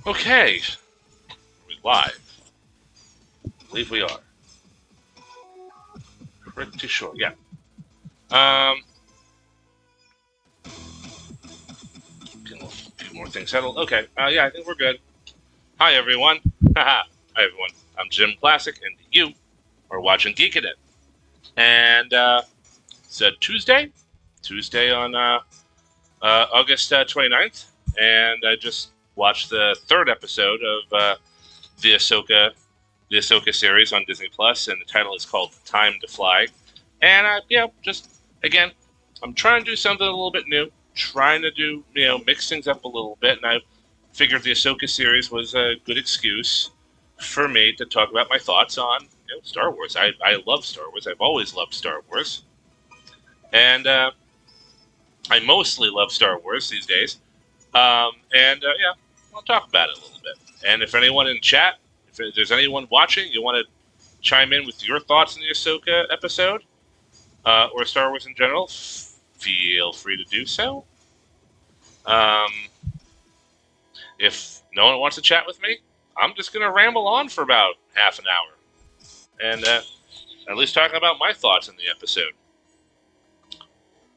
Okay, we're live. I believe we are. Pretty sure, yeah. Getting a few more things settled. Okay, yeah, I think we're good. Hi, everyone. Hi, everyone. I'm JimClassic, and you are watching Geekin It. And it's a Tuesday on August 29th, and I just watched the third episode of the Ahsoka series on Disney Plus, and the title is called Time to Fly. And just again, I'm trying to do something a little bit new, trying to do mix things up a little bit, and I figured the Ahsoka series was a good excuse for me to talk about my thoughts on Star Wars. I love Star Wars. I've always loved Star Wars, and I mostly love Star Wars these days. Yeah, I'll talk about it a little bit. And if anyone in chat, if there's anyone watching, you want to chime in with your thoughts on the Ahsoka episode, or Star Wars in general, feel free to do so. If no one wants to chat with me, I'm just going to ramble on for about half an hour. And at least talking about my thoughts on the episode.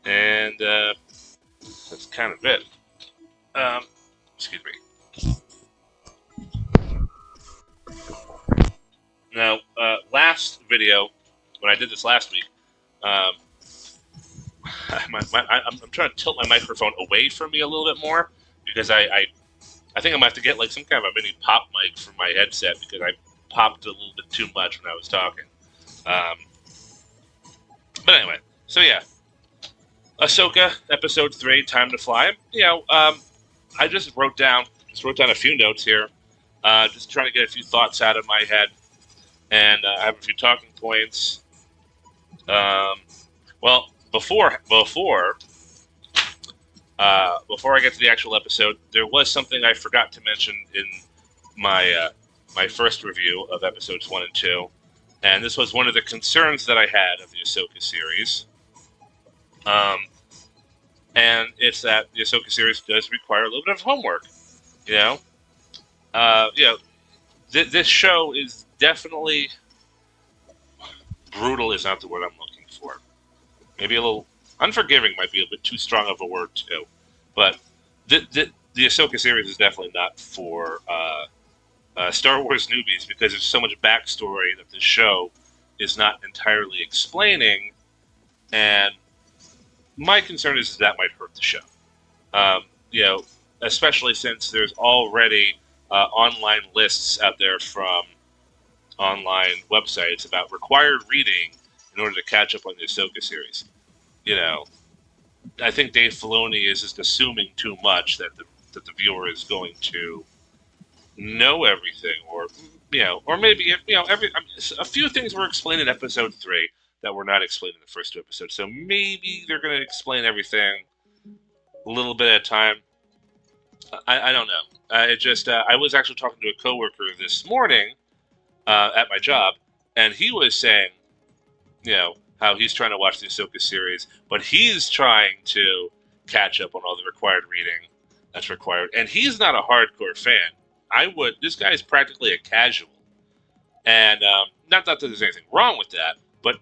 And that's kind of it. Excuse me. Now, last video, when I did this last week, I'm trying to tilt my microphone away from me a little bit more because I think I'm going to have to get like some kind of a mini pop mic for my headset because I popped a little bit too much when I was talking. But anyway, so yeah. Ahsoka, episode 3, Time to Fly. I just wrote down a few notes here, just trying to get a few thoughts out of my head, and I have a few talking points. Well, before I get to the actual episode, there was something I forgot to mention in my my first review of episodes 1 and 2, and this was one of the concerns that I had of the Ahsoka series. And it's that the Ahsoka series does require a little bit of homework. This show is definitely brutal. Is not the word I'm looking for. Maybe a little unforgiving might be a bit too strong of a word too. But the Ahsoka series is definitely not for Star Wars newbies because there's so much backstory that the show is not entirely explaining, and my concern is that might hurt the show. Especially since there's already online lists out there from online websites about required reading in order to catch up on the Ahsoka series. I think Dave Filoni is just assuming too much that the viewer is going to know everything, or maybe a few things were explained in episode 3 that were not explained in the first 2 episodes. So maybe they're going to explain everything a little bit at a time. I don't know. I was actually talking to a coworker this morning at my job, and he was saying, how he's trying to watch the Ahsoka series, but he's trying to catch up on all the required reading that's required. And he's not a hardcore fan. This guy is practically a casual. And not that there's anything wrong with that, but,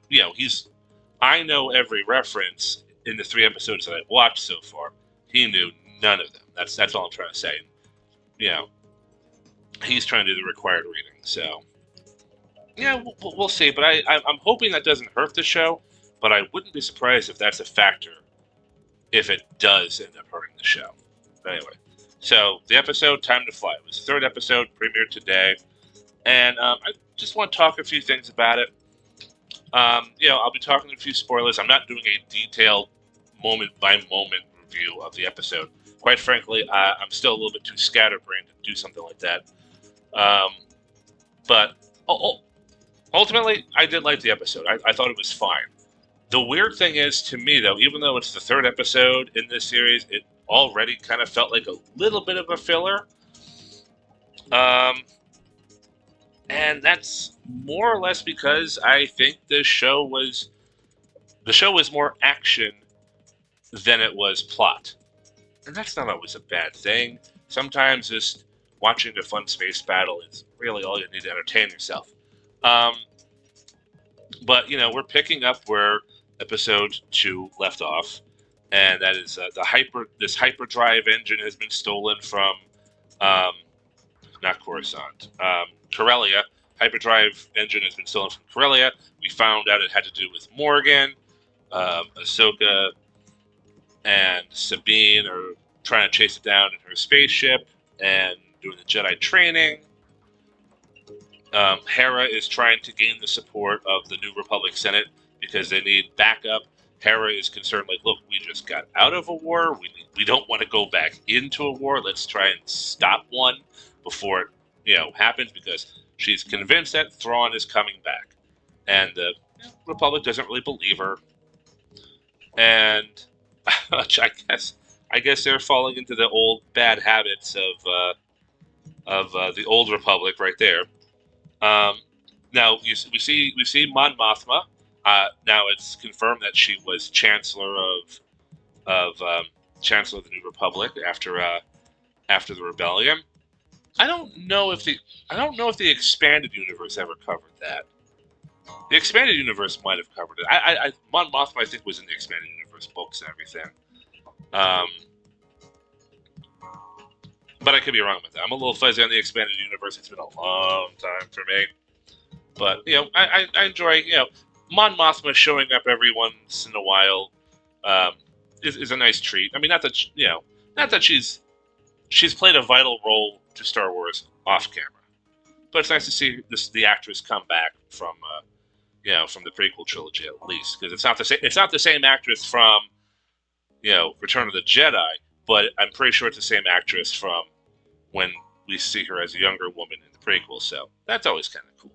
I know every reference in the 3 episodes that I've watched so far. He knew none of them. That's all I'm trying to say. He's trying to do the required reading. So, yeah, we'll see. But I'm hoping that doesn't hurt the show, but I wouldn't be surprised if that's a factor if it does end up hurting the show. But anyway, so the episode, Time to Fly, was the 3rd episode, premiered today. And I just want to talk a few things about it. I'll be talking a few spoilers. I'm not doing a detailed moment-by-moment review of the episode. Quite frankly, I'm still a little bit too scatterbrained to do something like that. But ultimately, I did like the episode. I thought it was fine. The weird thing is, to me, though, even though it's the 3rd episode in this series, it already kind of felt like a little bit of a filler. And that's more or less because I think the show was more action than it was plot. And that's not always a bad thing. Sometimes just watching a fun space battle is really all you need to entertain yourself. But we're picking up where episode 2 left off, and that is this hyperdrive engine has been stolen from not Coruscant, Corellia. Hyperdrive engine has been stolen from Corellia. We found out it had to do with Morgan. Ahsoka and Sabine are trying to chase it down in her spaceship and doing the Jedi training. Hera is trying to gain the support of the New Republic Senate because they need backup. Hera is concerned, like, look, we just got out of a war. We don't want to go back into a war. Let's try and stop one before it happens, because she's convinced that Thrawn is coming back. And the Republic doesn't really believe her. And I guess they're falling into the old bad habits of the old Republic right there. Now we see Mon Mothma. Now it's confirmed that she was Chancellor of Chancellor of the New Republic after the rebellion. I don't know if the expanded universe ever covered that. The expanded universe might have covered it. Mon Mothma, I think, was in the expanded universe books and everything. But I could be wrong with that. I'm a little fuzzy on the expanded universe. It's been a long time for me. But I enjoy Mon Mothma showing up every once in a while. Is a nice treat. I mean, not that she's played a vital role to Star Wars off camera, but it's nice to see the actress come back from the prequel trilogy at least, because it's not the same actress from Return of the Jedi, but I'm pretty sure it's the same actress from when we see her as a younger woman in the prequel. So that's always kind of cool.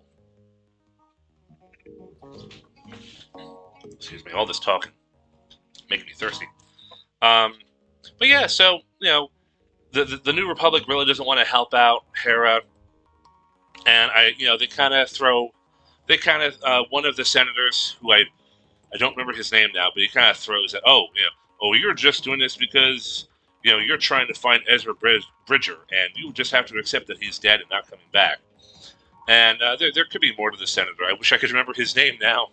Excuse me, all this talking making me thirsty. But yeah, so the New Republic really doesn't want to help out Hera, and they kind of one of the senators, who I don't remember his name now, but he kind of throws it. Oh, you're just doing this because you're trying to find Ezra Bridger, and you just have to accept that he's dead and not coming back. And there could be more to the senator. I wish I could remember his name now.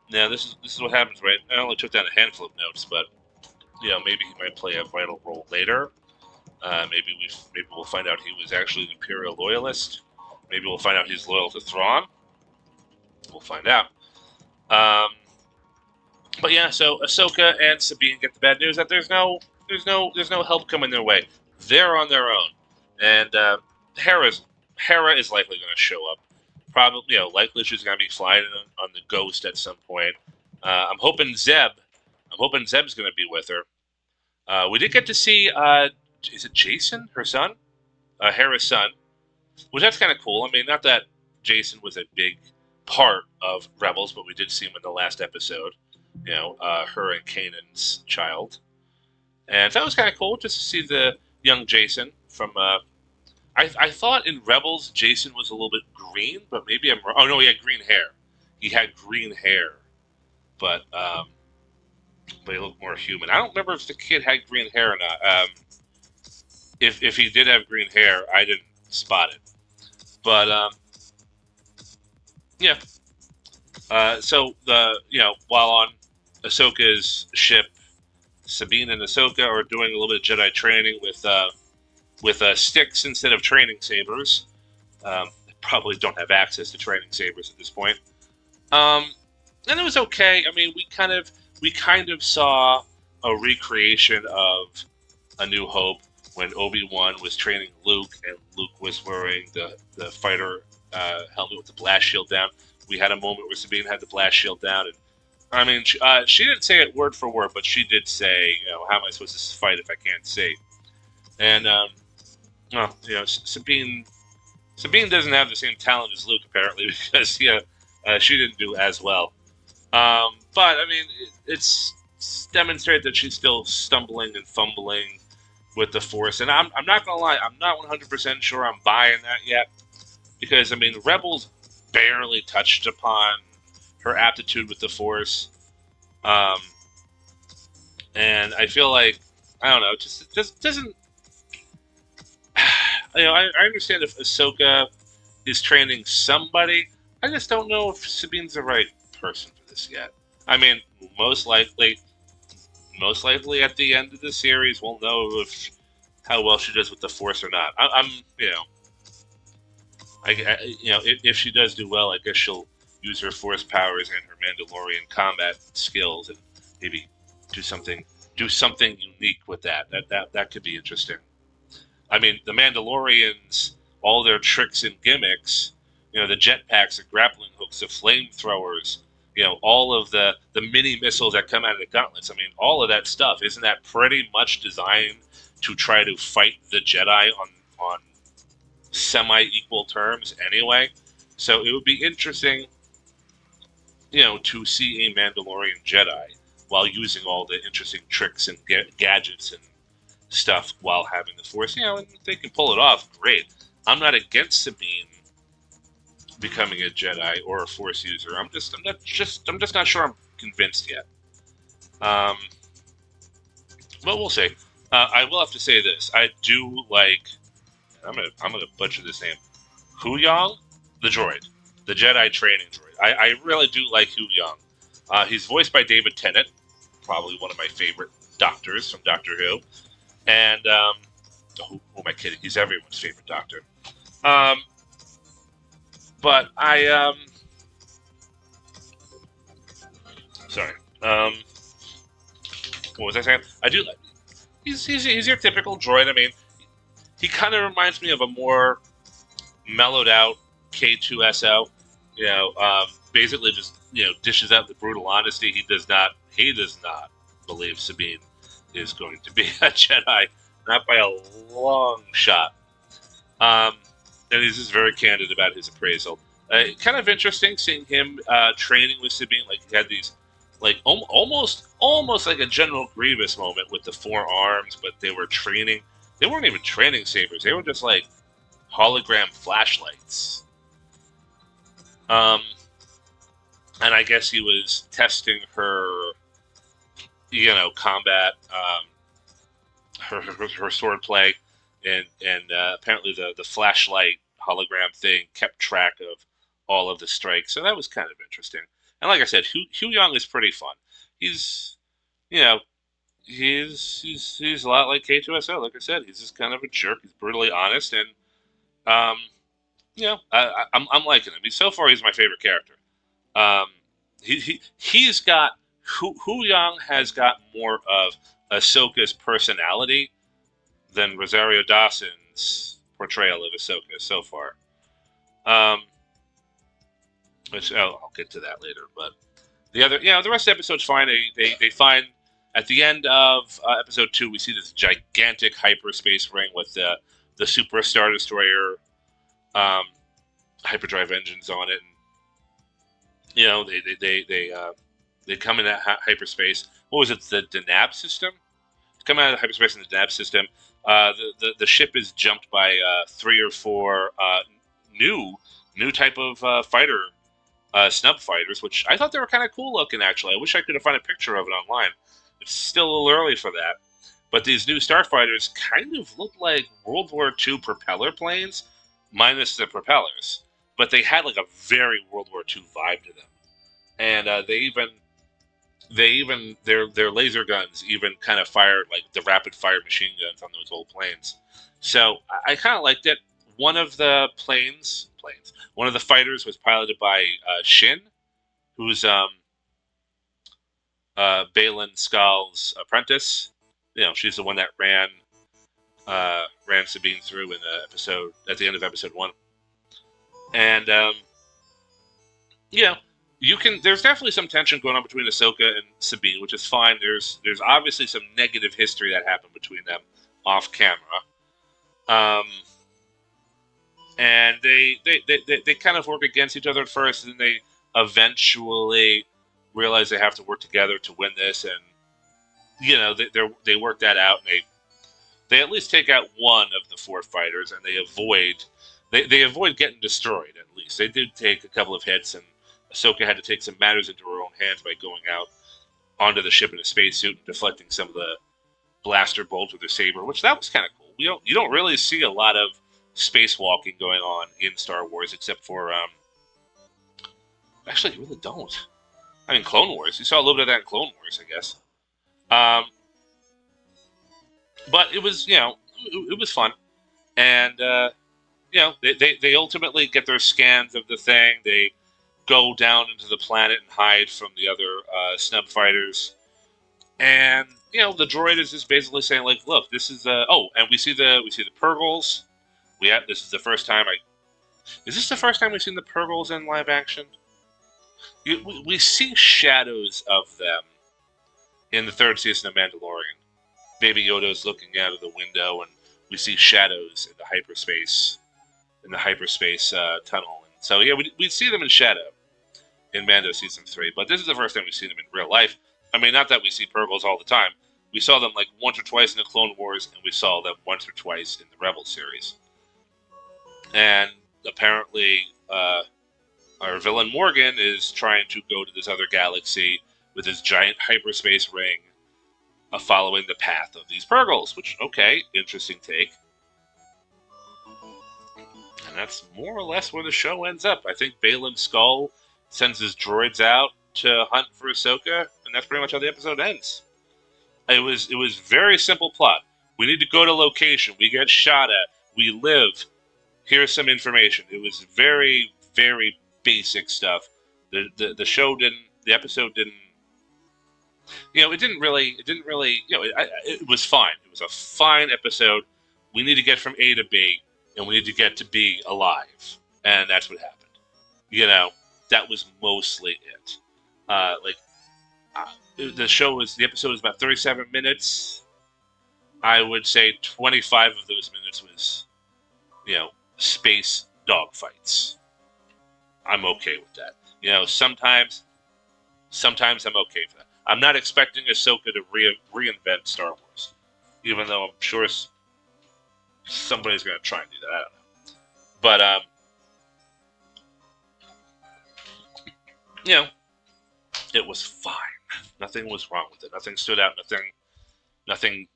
Now this is what happens, right? I only took down a handful of notes, but maybe he might play a vital role later. Maybe we'll find out he was actually an Imperial loyalist. Maybe we'll find out he's loyal to Thrawn. We'll find out. But yeah, so Ahsoka and Sabine get the bad news that there's no help coming their way. They're on their own, and Hera is likely going to show up. Probably, likely she's going to be flying on the Ghost at some point. I'm hoping Zeb's going to be with her. We did get to see, is it Jason, her son? Hera's son. Which that's kind of cool. I mean, not that Jason was a big part of Rebels, but we did see him in the last episode. Her and Kanan's child. And that was kind of cool, just to see the young Jason from... I thought in Rebels, Jason was a little bit green, but maybe I'm wrong. Oh, no, he had green hair. But he looked more human. I don't remember if the kid had green hair or not. If he did have green hair, I didn't spot it. But, yeah. So, while on Ahsoka's ship, Sabine and Ahsoka are doing a little bit of Jedi training with sticks instead of training sabers. They probably don't have access to training sabers at this point. And it was okay. I mean, we kind of saw a recreation of A New Hope when Obi-Wan was training Luke, and Luke was wearing the fighter helmet with the blast shield down. We had a moment where Sabine had the blast shield down, and I mean, she didn't say it word for word, but she did say, how am I supposed to fight if I can't see? And Sabine doesn't have the same talent as Luke, apparently, because she didn't do as well. But I mean, it's demonstrated that she's still stumbling and fumbling with the Force, and I'm not gonna lie, I'm not 100% sure I'm buying that yet, because I mean, Rebels barely touched upon her aptitude with the Force, and I feel like, I don't know, it just doesn't. I understand if Ahsoka is training somebody. I just don't know if Sabine's the right person for this yet. I mean, most likely, at the end of the series, we'll know if how well she does with the Force or not. I'm, if she does do well, I guess she'll use her Force powers and her Mandalorian combat skills, and maybe do something unique with that. That could be interesting. I mean, the Mandalorians, all their tricks and gimmicks, the jetpacks, the grappling hooks, the flamethrowers, all of the mini missiles that come out of the gauntlets. I mean, all of that stuff, isn't that pretty much designed to try to fight the Jedi on semi-equal terms anyway? So it would be interesting, to see a Mandalorian Jedi while using all the interesting tricks and gadgets and stuff while having the Force. And if they can pull it off, great. I'm not against Sabine becoming a Jedi or a Force user. I'm just not sure I'm convinced yet. But we'll see. I will have to say this: I do like. I'm gonna butcher this name. Huyung, the droid, the Jedi training droid. I really do like Huyung. He's voiced by David Tennant, probably one of my favorite doctors from Doctor Who. And who am I kidding? He's everyone's favorite doctor. But I sorry. What was I saying? I do like. He's your typical droid. I mean, he kind of reminds me of a more mellowed out K2SO. Basically just dishes out the brutal honesty. He does not believe Sabine is going to be a Jedi, not by a long shot. And he's just very candid about his appraisal. Kind of interesting seeing him training with Sabine. Like he had these, like almost like a General Grievous moment with the 4 arms, but they were training. They weren't even training sabers. They were just like hologram flashlights. And I guess he was testing her, combat, her swordplay, and apparently the flashlight hologram thing kept track of all of the strikes. So that was kind of interesting. And like I said, Huyung is pretty fun. He's, he's a lot like K2SO. Like I said, he's just kind of a jerk. He's brutally honest, and I'm liking him. So far, he's my favorite character. He's got Huyung has got more of Ahsoka's personality than Rosario Dawson's portrayal of Ahsoka so far. Which I'll get to that later. But the rest of the episode's fine. They find at the end of episode 2, we see this gigantic hyperspace ring with the Super Star Destroyer hyperdrive engines on it. And, they come in that hyperspace. What was it? The Denab system? Come out of the hyperspace in the Denab system. The ship is jumped by 3 or 4 new type of fighter snub fighters, which I thought they were kind of cool looking. Actually, I wish I could have found a picture of it online. It's still a little early for that. But these new starfighters kind of look like World War II propeller planes, minus the propellers. But they had like a very World War II vibe to them. And their laser guns even kind of fired like the rapid fire machine guns on those old planes. So I kind of liked it. One of the one of the fighters was piloted by Shin, who's Baylan Skoll's apprentice. She's the one that ran Sabine through in the episode at the end of episode 1. And there's definitely some tension going on between Ahsoka and Sabine, which is fine. There's obviously some negative history that happened between them off camera. And they kind of work against each other at first, and then they eventually realize they have to work together to win this, and they work that out, and they at least take out one of the 4 fighters, and they avoid getting destroyed. At least they did take a couple of hits, and Ahsoka had to take some matters into her own hands by going out onto the ship in a spacesuit and deflecting some of the blaster bolts with her saber, which that was kind of cool. You don't really see a lot of spacewalking going on in Star Wars, except for actually, you really don't. I mean, Clone Wars. You saw a little bit of that in Clone Wars, I guess. But it was, it was fun, and they ultimately get their scans of the thing. They go down into the planet and hide from the other snub fighters. And the droid is just basically saying, like, look, this is and we see the Purgles. This is the first time is this the first time we've seen the Purgles in live action? We see shadows of them in the third season of Mandalorian. Baby Yoda's looking out of the window, and we see shadows in the hyperspace tunnel. And so we see them in shadow in Mando season 3, but this is the first time we've seen them in real life. I mean, not that we see Purgles all the time. We saw them like once or twice in the Clone Wars, and we saw them once or twice in the Rebel series. And apparently, our villain Morgan is trying to go to this other galaxy with his giant hyperspace ring, following the path of these Purgles, which, okay, interesting take. And that's more or less where the show ends up. I think Baylan Skoll sends his droids out to hunt for Ahsoka, and that's pretty much how the episode ends. It was very simple plot. We need to go to location. We get shot at. We live. Here's some information. It was very, very basic stuff. The episode didn't. It didn't really. It was fine. It was a fine episode. We need to get from A to B, and we need to get to B alive, and that's what happened. That was mostly it. The episode was about 37 minutes. I would say 25 of those minutes was, space dogfights. I'm okay with that. Sometimes I'm okay with that. I'm not expecting Ahsoka to reinvent Star Wars, even though I'm sure somebody's going to try and do that. I don't know. But, it was fine. Nothing was wrong with it. Nothing stood out. Nothing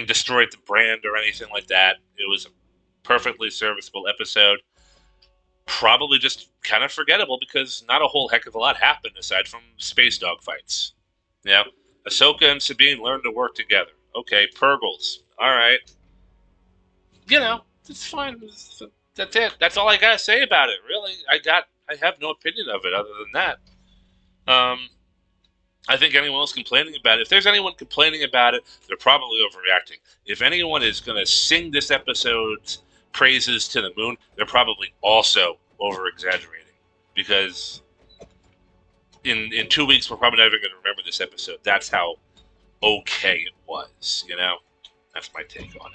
destroyed the brand or anything like that. It was a perfectly serviceable episode. Probably just kind of forgettable because not a whole heck of a lot happened aside from space dogfights. Ahsoka and Sabine learned to work together. Okay, Purgles. All right. It's fine. That's it. That's all I gotta say about it. Really, I have no opinion of it other than that. I think anyone else complaining about it, if there's anyone complaining about it, they're probably overreacting. If anyone is going to sing this episode's praises to the moon, they're probably also over-exaggerating. Because in 2 weeks, we're probably never going to remember this episode. That's how okay it was, That's my take on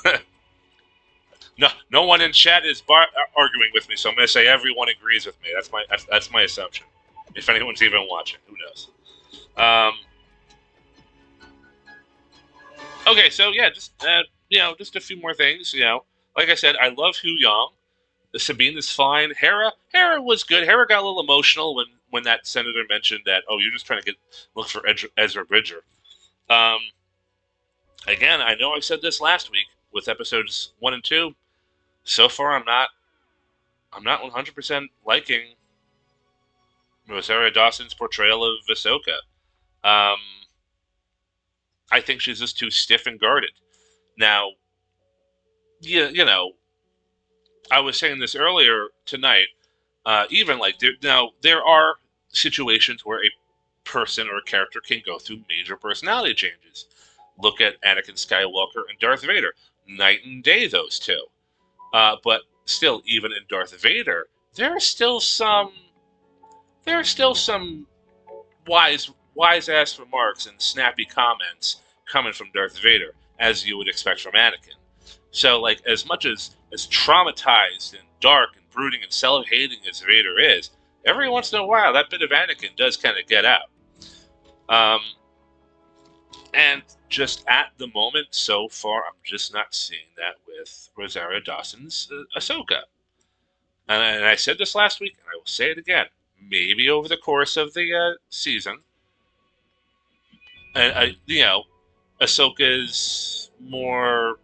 it. No one in chat is arguing with me, so I'm going to say everyone agrees with me. That's my assumption. If anyone's even watching, who knows? Okay, so yeah, just a few more things. Like I said, I love Huyung. The Sabine is fine. Hera was good. Hera got a little emotional when that senator mentioned that. Oh, you're just trying to look for Ezra Bridger. Again, I know I said this last week with episodes 1 and 2. So far, I'm not 100% liking Rosario Dawson's portrayal of Ahsoka. I think she's just too stiff and guarded. Now, I was saying this earlier tonight. There are situations where a person or a character can go through major personality changes. Look at Anakin Skywalker and Darth Vader. Night and day, those two. But still, even in Darth Vader, there are still some wise ass remarks and snappy comments coming from Darth Vader, as you would expect from Anakin. So, as much as traumatized and dark and brooding and self-hating as Vader is, every once in a while that bit of Anakin does kind of get out. And just at the moment, so far, I'm just not seeing that with Rosario Dawson's Ahsoka. And I said this last week, and I will say it again. Maybe over the course of the season, Ahsoka's more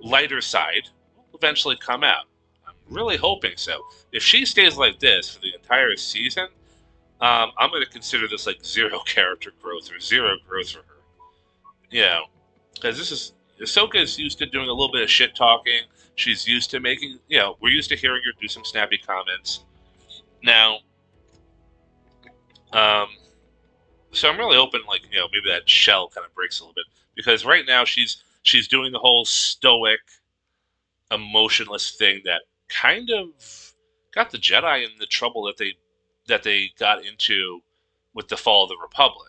lighter side will eventually come out. I'm really hoping so. If she stays like this for the entire season, I'm going to consider this like zero character growth or zero growth for her. You know, because Ahsoka is used to doing a little bit of shit talking. She's used to making, we're used to hearing her do some snappy comments. Now, so I'm really hoping, like, maybe that shell kind of breaks a little bit, because right now she's doing the whole stoic, emotionless thing that kind of got the Jedi in the trouble that they got into with the fall of the Republic.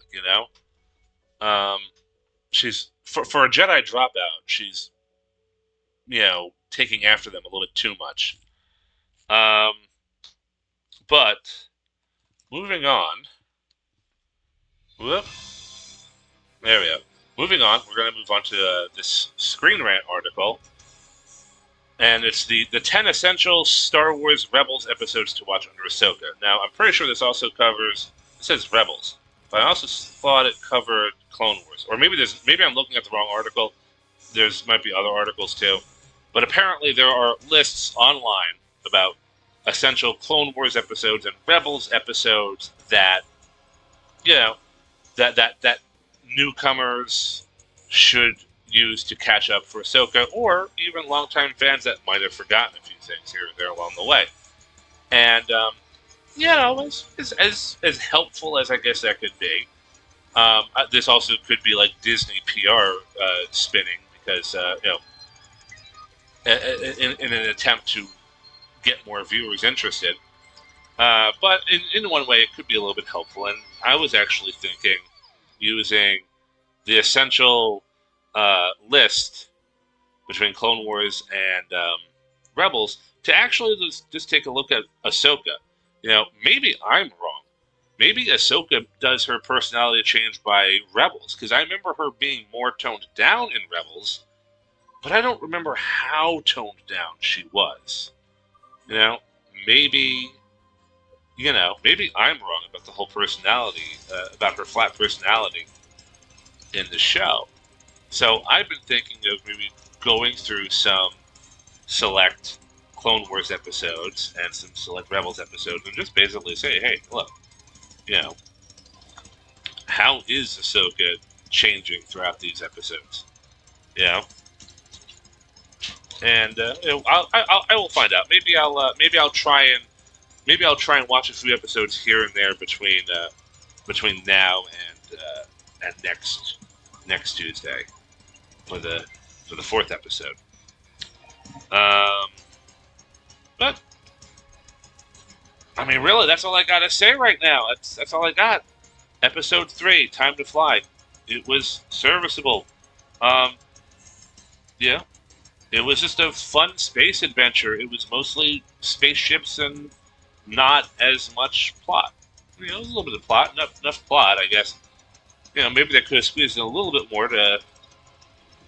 She's for a Jedi dropout. She's taking after them a little bit too much. But moving on. Whoop. There we go. Moving on, we're going to move on to this Screen Rant article. And it's the 10 essential Star Wars Rebels episodes to watch under Ahsoka. Now, I'm pretty sure this also covers... It says Rebels. But I also thought it covered Clone Wars. Or maybe I'm looking at the wrong article. Might be other articles too. But apparently there are lists online about essential Clone Wars episodes and Rebels episodes that, that newcomers should use to catch up for Ahsoka, or even longtime fans that might have forgotten a few things here and there along the way. And, as helpful as I guess that could be, this also could be like Disney PR spinning, because, in an attempt to get more viewers interested. But in one way, it could be a little bit helpful. And I was actually thinking using the essential list between Clone Wars and Rebels to actually just take a look at Ahsoka. Maybe I'm wrong. Maybe Ahsoka does her personality change by Rebels, because I remember her being more toned down in Rebels, but I don't remember how toned down she was. Maybe I'm wrong about the whole personality, about her flat personality in the show. So I've been thinking of maybe going through some select Clone Wars episodes and some select Rebels episodes and just basically say, hey, look, how is Ahsoka changing throughout these episodes? And I will find out. Maybe I'll try and watch a few episodes here and there between now and next Tuesday for the fourth episode. But I mean, really, that's all I gotta say right now. That's all I got. Episode 3, Time to Fly. It was serviceable. Yeah. It was just a fun space adventure. It was mostly spaceships and not as much plot. It was a little bit of plot, enough plot, I guess. Maybe they could have squeezed in a little bit more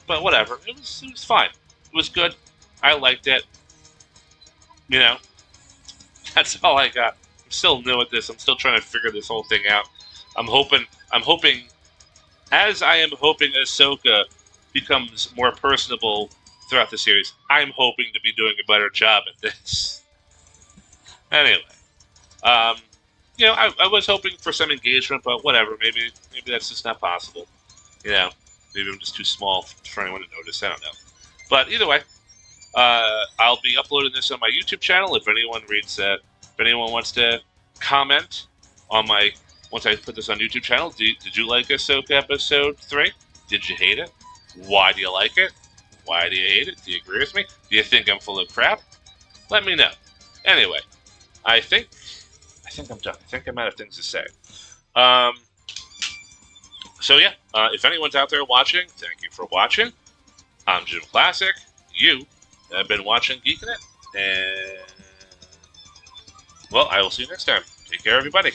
but whatever. It was fine. It was good. I liked it. That's all I got. I'm still new at this. I'm still trying to figure this whole thing out. I'm hoping, as I am hoping Ahsoka becomes more personable throughout the series, I'm hoping to be doing a better job at this. Anyway, I was hoping for some engagement, but whatever. Maybe that's just not possible. Maybe I'm just too small for anyone to notice. I don't know. But either way, I'll be uploading this on my YouTube channel. If anyone wants to comment on once I put this on YouTube channel, did you like Ahsoka episode 3? Did you hate it? Why do you like it? Why do you hate it? Do you agree with me? Do you think I'm full of crap? Let me know. Anyway, I think I'm done. I think I'm out of things to say. So yeah, if anyone's out there watching, thank you for watching. I'm JimClassic. You have been watching Geekin It, and well, I will see you next time. Take care, everybody.